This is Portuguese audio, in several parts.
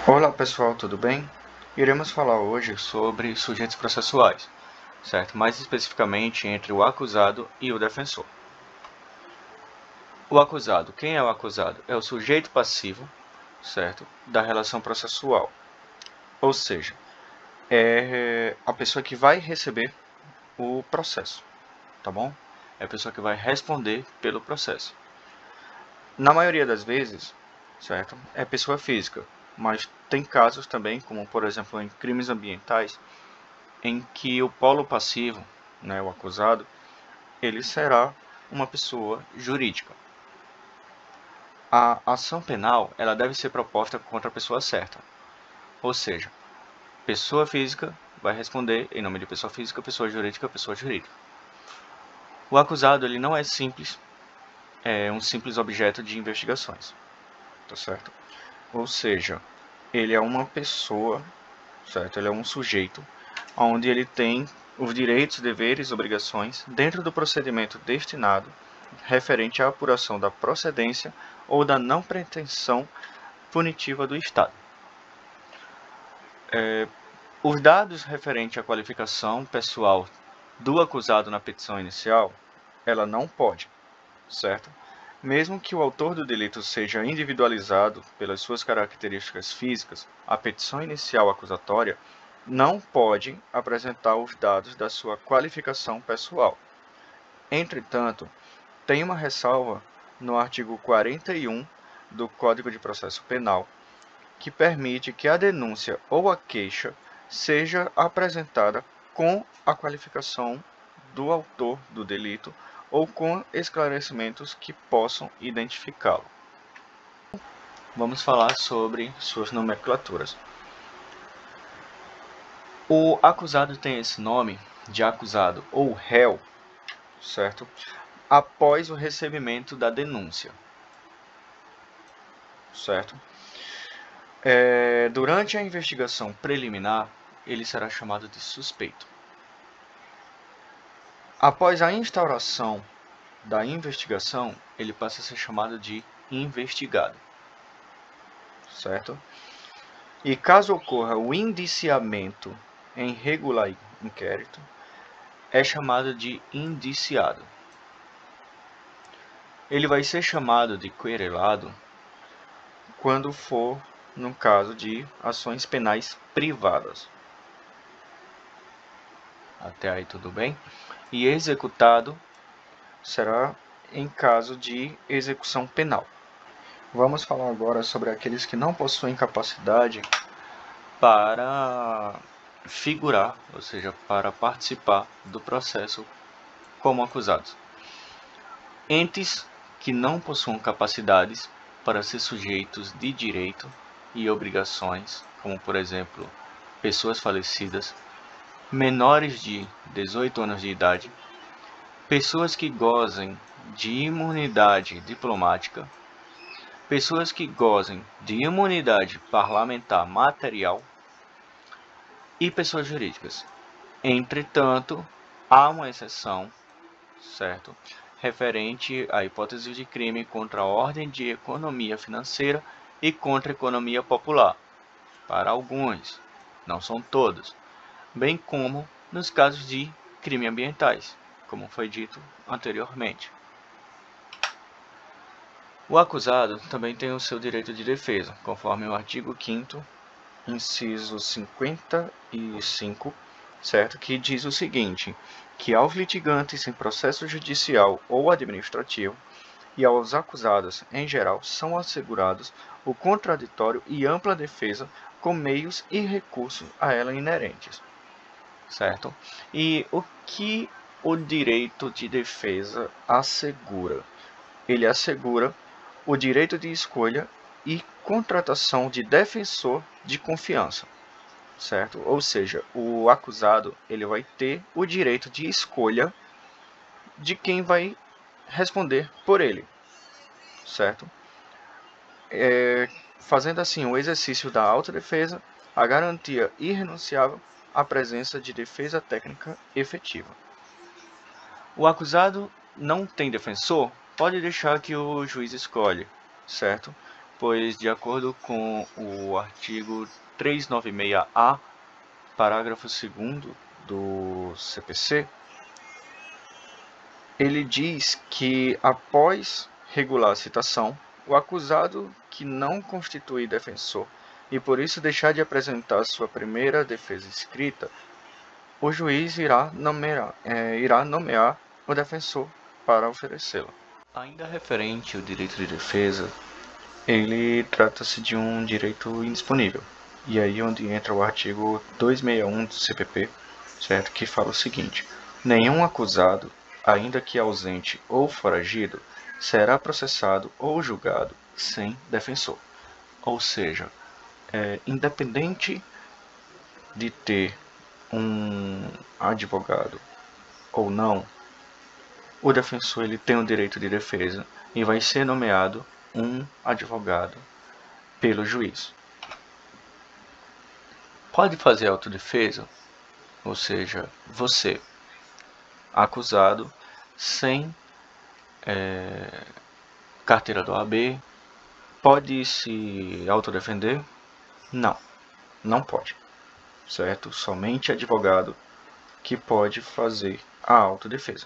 Olá pessoal, tudo bem? Iremos falar hoje sobre sujeitos processuais, certo? Mais especificamente entre o acusado e o defensor. O acusado, quem é o acusado? É o sujeito passivo, certo? Da relação processual. Ou seja, é a pessoa que vai receber o processo, tá bom? É a pessoa que vai responder pelo processo. Na maioria das vezes, certo? É pessoa física, mas tem casos também, como por exemplo em crimes ambientais, em que o polo passivo, né, o acusado, ele será uma pessoa jurídica. A ação penal ela deve ser proposta contra a pessoa certa, ou seja, pessoa física vai responder em nome de pessoa física, pessoa jurídica, pessoa jurídica. O acusado ele não é simples, é um simples objeto de investigações, tá certo? Ou seja, ele é uma pessoa, certo? Ele é um sujeito onde ele tem os direitos, deveres e obrigações dentro do procedimento destinado referente à apuração da procedência ou da não pretensão punitiva do Estado. Os dados referentes à qualificação pessoal do acusado na petição inicial, ela não pode, certo? Mesmo que o autor do delito seja individualizado pelas suas características físicas, a petição inicial acusatória não pode apresentar os dados da sua qualificação pessoal. Entretanto, tem uma ressalva no artigo 41 do Código de Processo Penal, que permite que a denúncia ou a queixa seja apresentada com a qualificação do autor do delito ou com esclarecimentos que possam identificá-lo. Vamos falar sobre suas nomenclaturas. O acusado tem esse nome de acusado ou réu, certo? Após o recebimento da denúncia, certo? Durante a investigação preliminar, ele será chamado de suspeito. Após a instauração da investigação, ele passa a ser chamado de investigado, certo? E caso ocorra o indiciamento em regular inquérito, é chamado de indiciado. Ele vai ser chamado de querelado quando for no caso de ações penais privadas. Até aí tudo bem? E executado será em caso de execução penal. Vamos falar agora sobre aqueles que não possuem capacidade para figurar, ou seja, para participar do processo como acusados. Entes que não possuam capacidades para ser sujeitos de direito e obrigações, como por exemplo, pessoas falecidas, menores de 18 anos de idade, pessoas que gozem de imunidade diplomática, pessoas que gozem de imunidade parlamentar material e pessoas jurídicas. Entretanto, há uma exceção, certo? Referente à hipótese de crime contra a ordem de economia financeira e contra a economia popular, para alguns, não são todos, bem como nos casos de crimes ambientais, como foi dito anteriormente. O acusado também tem o seu direito de defesa, conforme o artigo 5º, inciso 55, certo? Que diz o seguinte, que aos litigantes em processo judicial ou administrativo e aos acusados em geral são assegurados o contraditório e ampla defesa com meios e recursos a ela inerentes, certo? E o que o direito de defesa assegura? Ele assegura o direito de escolha e contratação de defensor de confiança, certo? Ou seja, o acusado ele vai ter o direito de escolha de quem vai responder por ele, certo? Fazendo assim o exercício da autodefesa, a garantia irrenunciável à presença de defesa técnica efetiva. O acusado não tem defensor? Pode deixar que o juiz escolhe, certo? pois de acordo com o artigo 396-A, parágrafo 2º do CPC, ele diz que após regular a citação, o acusado que não constitui defensor e por isso deixar de apresentar sua primeira defesa escrita, o juiz irá nomear o defensor para oferecê-la. Ainda referente ao direito de defesa, ele trata-se de um direito indisponível. E aí onde entra o artigo 261 do CPP, certo? Que fala o seguinte: nenhum acusado, ainda que ausente ou foragido, será processado ou julgado sem defensor. Ou seja, independente de ter um advogado ou não, o defensor ele tem o direito de defesa e vai ser nomeado um advogado pelo juiz. Pode fazer autodefesa, ou seja, você, acusado, sem carteira da OAB, pode se autodefender? Não, não pode, certo? Somente advogado que pode fazer a autodefesa,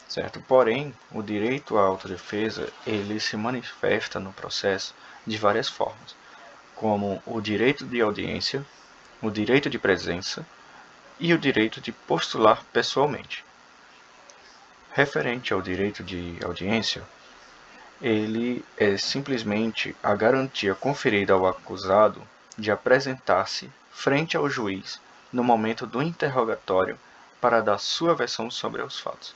certo? Porém, o direito à autodefesa, ele se manifesta no processo de várias formas, como o direito de audiência, o direito de presença e o direito de postular pessoalmente. Referente ao direito de audiência, ele é simplesmente a garantia conferida ao acusado de apresentar-se frente ao juiz no momento do interrogatório para dar sua versão sobre os fatos.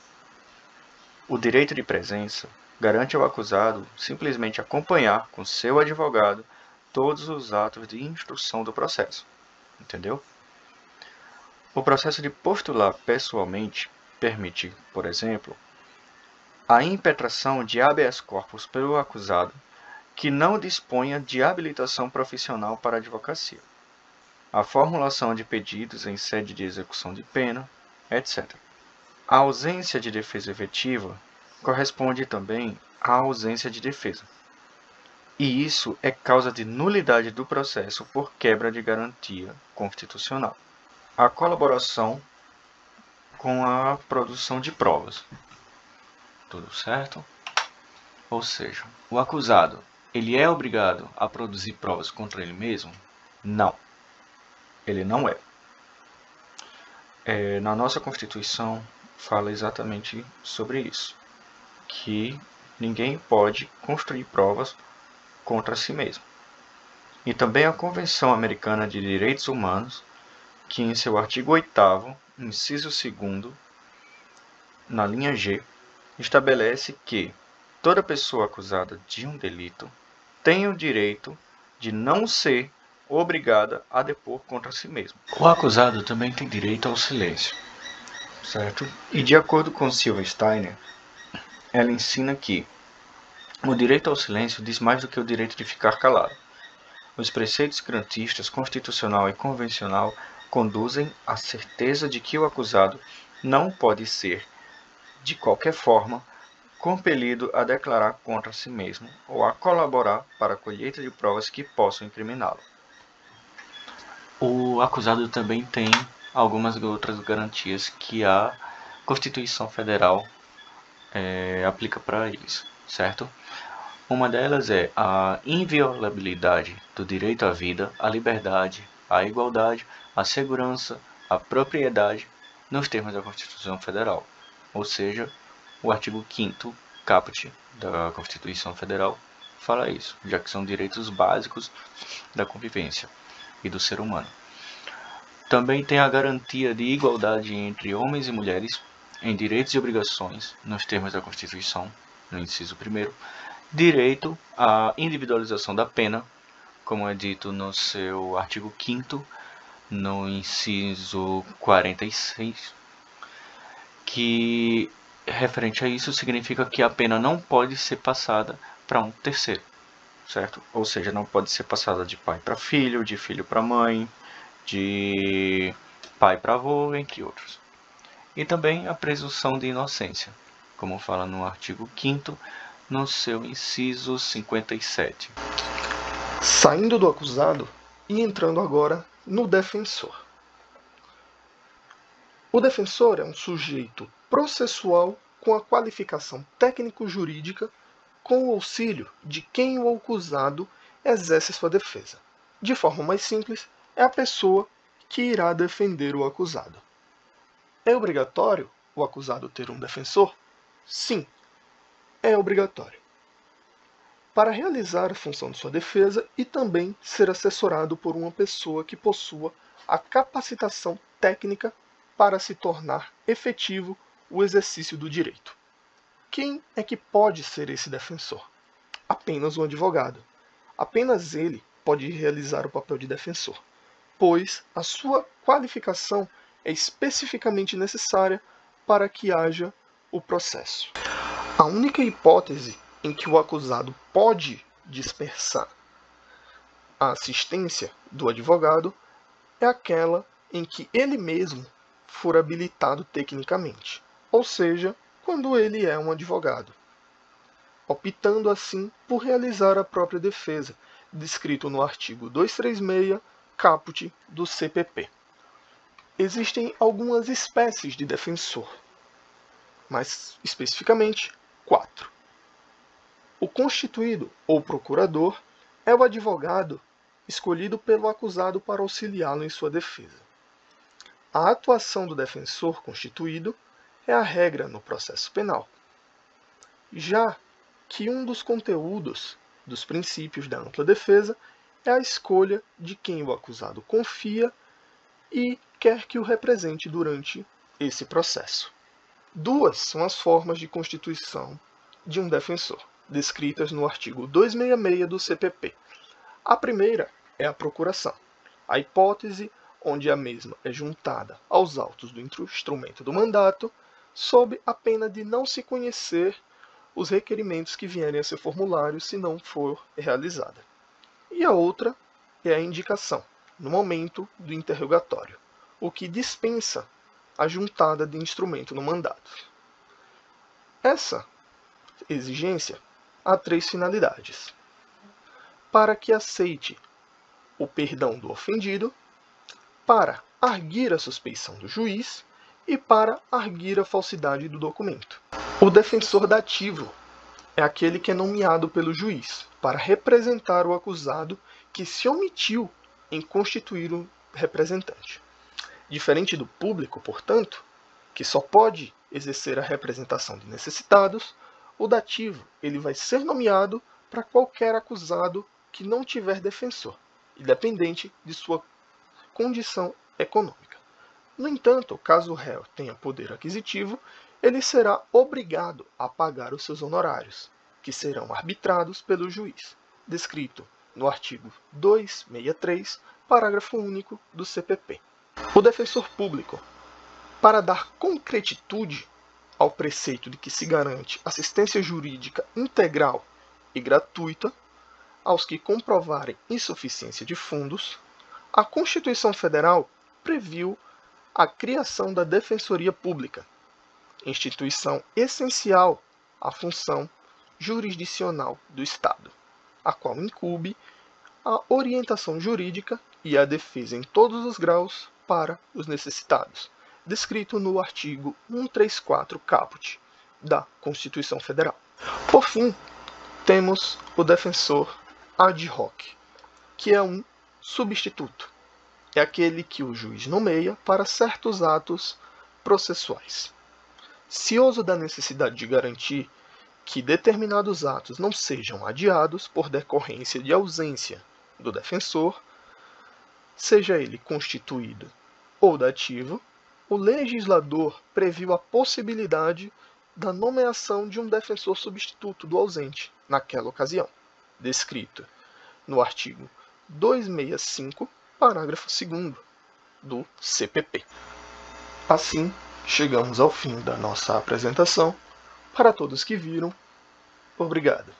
O direito de presença garante ao acusado simplesmente acompanhar com seu advogado todos os atos de instrução do processo. Entendeu? O processo de postular pessoalmente permite, por exemplo, a impetração de habeas corpus pelo acusado que não disponha de habilitação profissional para a advocacia, a formulação de pedidos em sede de execução de pena, etc. A ausência de defesa efetiva corresponde também à ausência de defesa. E isso é causa de nulidade do processo por quebra de garantia constitucional. A colaboração com a produção de provas. Tudo certo? Ou seja, o acusado, ele é obrigado a produzir provas contra ele mesmo? Não. Ele não é. Na nossa Constituição fala exatamente sobre isso, que ninguém pode construir provas contra si mesmo. E também a Convenção Americana de Direitos Humanos, que em seu artigo 8º, inciso 2º, na linha G, estabelece que toda pessoa acusada de um delito tem o direito de não ser obrigada a depor contra si mesmo. O acusado também tem direito ao silêncio, certo? E de acordo com Silva Steiner, ela ensina que o direito ao silêncio diz mais do que o direito de ficar calado. Os preceitos garantistas constitucional e convencional conduzem à certeza de que o acusado não pode ser, de qualquer forma, compelido a declarar contra si mesmo ou a colaborar para a colheita de provas que possam incriminá-lo. O acusado também tem algumas outras garantias que a Constituição Federal aplica para eles, certo? Uma delas é a inviolabilidade do direito à vida, à liberdade, à igualdade, à segurança, à propriedade, nos termos da Constituição Federal. Ou seja, o artigo 5º caput da Constituição Federal fala isso, já que são direitos básicos da convivência e do ser humano. Também tem a garantia de igualdade entre homens e mulheres em direitos e obrigações, nos termos da Constituição, no inciso 1º, direito à individualização da pena, como é dito no seu artigo 5º, no inciso 46, que referente a isso significa que a pena não pode ser passada para um terceiro, certo? Ou seja, não pode ser passada de pai para filho, de filho para mãe, de pai para avô, entre outros. E também a presunção de inocência, como fala no artigo 5º no seu inciso 57. Saindo do acusado e entrando agora no defensor. O defensor é um sujeito processual com a qualificação técnico-jurídica com o auxílio de quem o acusado exerce sua defesa. De forma mais simples, é a pessoa que irá defender o acusado. É obrigatório o acusado ter um defensor? Sim, é obrigatório. Para realizar a função de sua defesa e também ser assessorado por uma pessoa que possua a capacitação técnica para se tornar efetivo o exercício do direito. Quem é que pode ser esse defensor? Apenas um advogado. Apenas ele pode realizar o papel de defensor, pois a sua qualificação é especificamente necessária para que haja o processo. A única hipótese em que o acusado pode dispensar a assistência do advogado é aquela em que ele mesmo for habilitado tecnicamente, ou seja, quando ele é um advogado, optando assim por realizar a própria defesa, descrito no artigo 236, caput do CPP. Existem algumas espécies de defensor, mais especificamente 4. O constituído ou procurador é o advogado escolhido pelo acusado para auxiliá-lo em sua defesa. A atuação do defensor constituído é a regra no processo penal, já que um dos conteúdos dos princípios da ampla defesa é a escolha de quem o acusado confia e quer que o represente durante esse processo. 2 são as formas de constituição de um defensor, descritas no artigo 266 do CPP. A primeira é a procuração, a hipótese onde a mesma é juntada aos autos do instrumento do mandato, sob a pena de não se conhecer os requerimentos que vierem a ser formulários se não for realizada. E a outra é a indicação, no momento do interrogatório, o que dispensa a juntada de instrumento no mandato. Essa exigência há 3 finalidades: para que aceite o perdão do ofendido, para arguir a suspeição do juiz e para arguir a falsidade do documento. O defensor dativo é aquele que é nomeado pelo juiz para representar o acusado que se omitiu em constituir um representante. Diferente do público, portanto, que só pode exercer a representação de necessitados, o dativo ele vai ser nomeado para qualquer acusado que não tiver defensor, independente de sua condição econômica. No entanto, caso o réu tenha poder aquisitivo, ele será obrigado a pagar os seus honorários, que serão arbitrados pelo juiz, descrito no artigo 263, parágrafo único do CPP. O defensor público, para dar concretitude ao preceito de que se garante assistência jurídica integral e gratuita aos que comprovarem insuficiência de fundos, a Constituição Federal previu a criação da Defensoria Pública, instituição essencial à função jurisdicional do Estado, a qual incumbe a orientação jurídica e a defesa em todos os graus para os necessitados, descrito no artigo 134 caput da Constituição Federal. Por fim, temos o defensor ad hoc, que é um substituto. É aquele que o juiz nomeia para certos atos processuais. Cioso da necessidade de garantir que determinados atos não sejam adiados por decorrência de ausência do defensor, seja ele constituído ou dativo, o legislador previu a possibilidade da nomeação de um defensor substituto do ausente naquela ocasião, descrito no artigo 265, parágrafo 2º do CPP. Assim, chegamos ao fim da nossa apresentação. Para todos que viram, obrigado.